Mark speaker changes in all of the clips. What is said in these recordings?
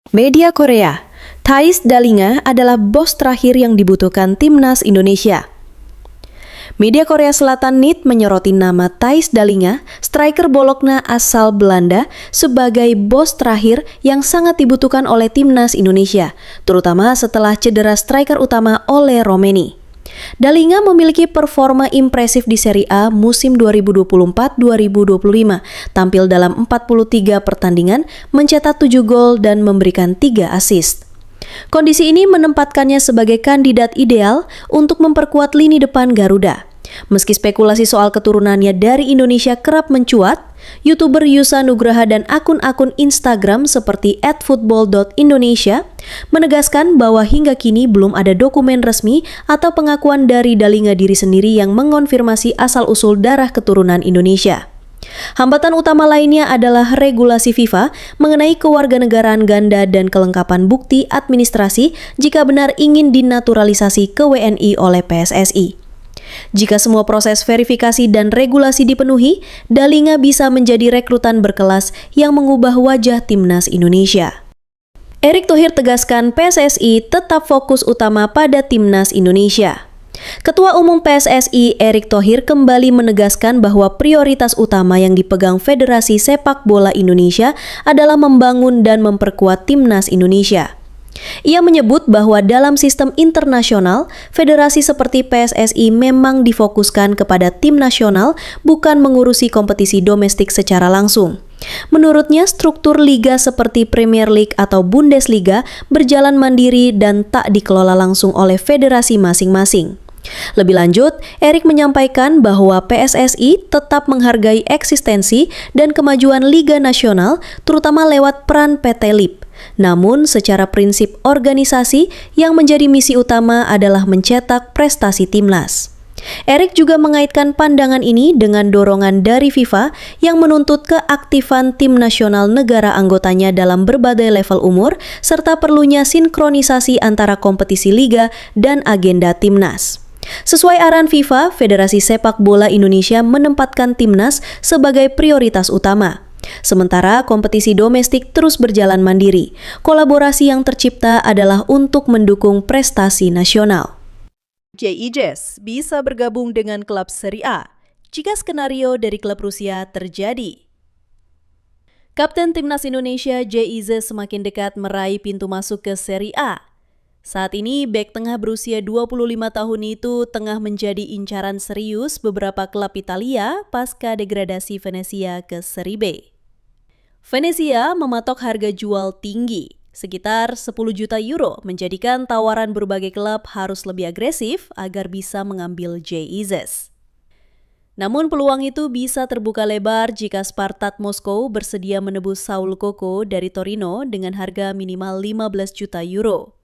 Speaker 1: Media Korea, Thais Dalinga adalah bos terakhir yang dibutuhkan timnas Indonesia. Media Korea Selatan NIT menyoroti nama Thais Dalinga, striker Bologna asal Belanda, sebagai bos terakhir yang sangat dibutuhkan oleh timnas Indonesia, terutama setelah cedera striker utama Ole Romeni. Dalinga memiliki performa impresif di Serie A musim 2024-2025, tampil dalam 43 pertandingan, mencetak 7 gol dan memberikan 3 assist. Kondisi ini menempatkannya sebagai kandidat ideal untuk memperkuat lini depan Garuda. Meski spekulasi soal keturunannya dari Indonesia kerap mencuat, YouTuber Yusa Nugraha dan akun-akun Instagram seperti @football.indonesia menegaskan bahwa hingga kini belum ada dokumen resmi atau pengakuan dari Dalinga diri sendiri yang mengonfirmasi asal-usul darah keturunan Indonesia. Hambatan utama lainnya adalah regulasi FIFA mengenai kewarganegaraan ganda dan kelengkapan bukti administrasi jika benar ingin dinaturalisasi ke WNI oleh PSSI. Jika semua proses verifikasi dan regulasi dipenuhi, Dalinga bisa menjadi rekrutan berkelas yang mengubah wajah timnas Indonesia. Erick Thohir tegaskan PSSI tetap fokus utama pada timnas Indonesia. Ketua Umum PSSI Erick Thohir kembali menegaskan bahwa prioritas utama yang dipegang Federasi Sepak Bola Indonesia adalah membangun dan memperkuat timnas Indonesia. Ia menyebut bahwa dalam sistem internasional, federasi seperti PSSI memang difokuskan kepada tim nasional, bukan mengurusi kompetisi domestik secara langsung. Menurutnya, struktur liga seperti Premier League atau Bundesliga berjalan mandiri dan tak dikelola langsung oleh federasi masing-masing. Lebih lanjut, Erick menyampaikan bahwa PSSI tetap menghargai eksistensi dan kemajuan Liga Nasional, terutama lewat peran PT LIP. Namun, secara prinsip organisasi, yang menjadi misi utama adalah mencetak prestasi timnas. Erick juga mengaitkan pandangan ini dengan dorongan dari FIFA yang menuntut keaktifan tim nasional negara anggotanya dalam berbagai level umur, serta perlunya sinkronisasi antara kompetisi liga dan agenda timnas. Sesuai arahan FIFA, Federasi Sepak Bola Indonesia menempatkan timnas sebagai prioritas utama. Sementara kompetisi domestik terus berjalan mandiri. Kolaborasi yang tercipta adalah untuk mendukung prestasi nasional.
Speaker 2: JIJES bisa bergabung dengan klub Serie A jika skenario dari klub Rusia terjadi. Kapten Timnas Indonesia JIZ semakin dekat meraih pintu masuk ke Serie A. Saat ini, bek tengah berusia 25 tahun itu tengah menjadi incaran serius beberapa klub Italia pasca degradasi Venezia ke Serie B. Venezia mematok harga jual tinggi, sekitar 10 juta euro, menjadikan tawaran berbagai klub harus lebih agresif agar bisa mengambil JIZ. Namun peluang itu bisa terbuka lebar jika Spartak Moskow bersedia menebus Saul Koko dari Torino dengan harga minimal 15 juta euro.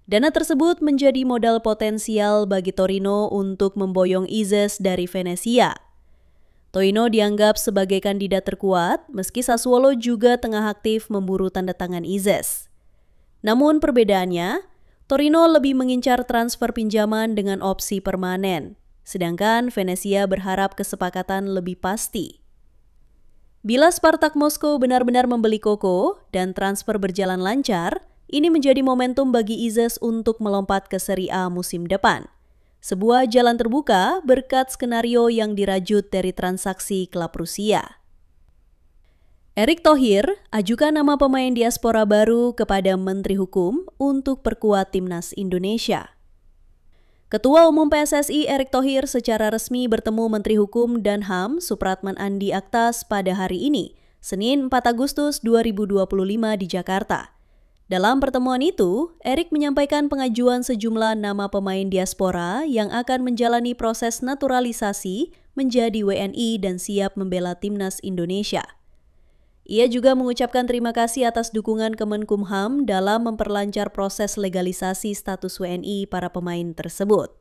Speaker 2: Dana tersebut menjadi modal potensial bagi Torino untuk memboyong Izes dari Venezia. Torino dianggap sebagai kandidat terkuat, meski Sassuolo juga tengah aktif memburu tanda tangan Izes. Namun perbedaannya, Torino lebih mengincar transfer pinjaman dengan opsi permanen, sedangkan Venezia berharap kesepakatan lebih pasti. Bila Spartak Moskow benar-benar membeli Koko dan transfer berjalan lancar, ini menjadi momentum bagi Izes untuk melompat ke Serie A musim depan. Sebuah jalan terbuka berkat skenario yang dirajut dari transaksi klub Rusia. Erick Thohir ajukan nama pemain diaspora baru kepada Menteri Hukum untuk perkuat timnas Indonesia. Ketua Umum PSSI Erick Thohir secara resmi bertemu Menteri Hukum dan HAM Supratman Andi Aktas pada hari ini, Senin 4 Agustus 2025 di Jakarta. Dalam pertemuan itu, Erick menyampaikan pengajuan sejumlah nama pemain diaspora yang akan menjalani proses naturalisasi menjadi WNI dan siap membela timnas Indonesia. Ia juga mengucapkan terima kasih atas dukungan Kemenkumham dalam memperlancar proses legalisasi status WNI para pemain tersebut.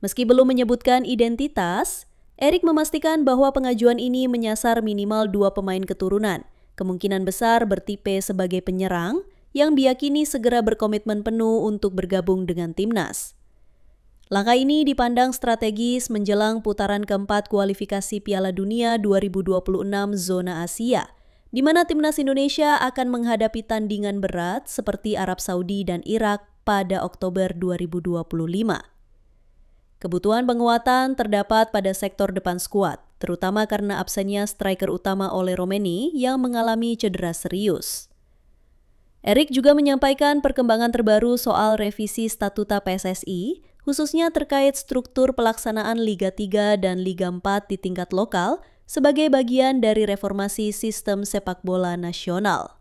Speaker 2: Meski belum menyebutkan identitas, Erick memastikan bahwa pengajuan ini menyasar minimal 2 pemain keturunan, kemungkinan besar bertipe sebagai penyerang, yang diyakini segera berkomitmen penuh untuk bergabung dengan timnas. Langkah ini dipandang strategis menjelang putaran keempat kualifikasi Piala Dunia 2026 zona Asia, di mana timnas Indonesia akan menghadapi tandingan berat seperti Arab Saudi dan Irak pada Oktober 2025. Kebutuhan penguatan terdapat pada sektor depan skuad, terutama karena absennya striker utama Ole Romeni yang mengalami cedera serius. Erik juga menyampaikan perkembangan terbaru soal revisi statuta PSSI, khususnya terkait struktur pelaksanaan Liga 3 dan Liga 4 di tingkat lokal sebagai bagian dari reformasi sistem sepak bola nasional.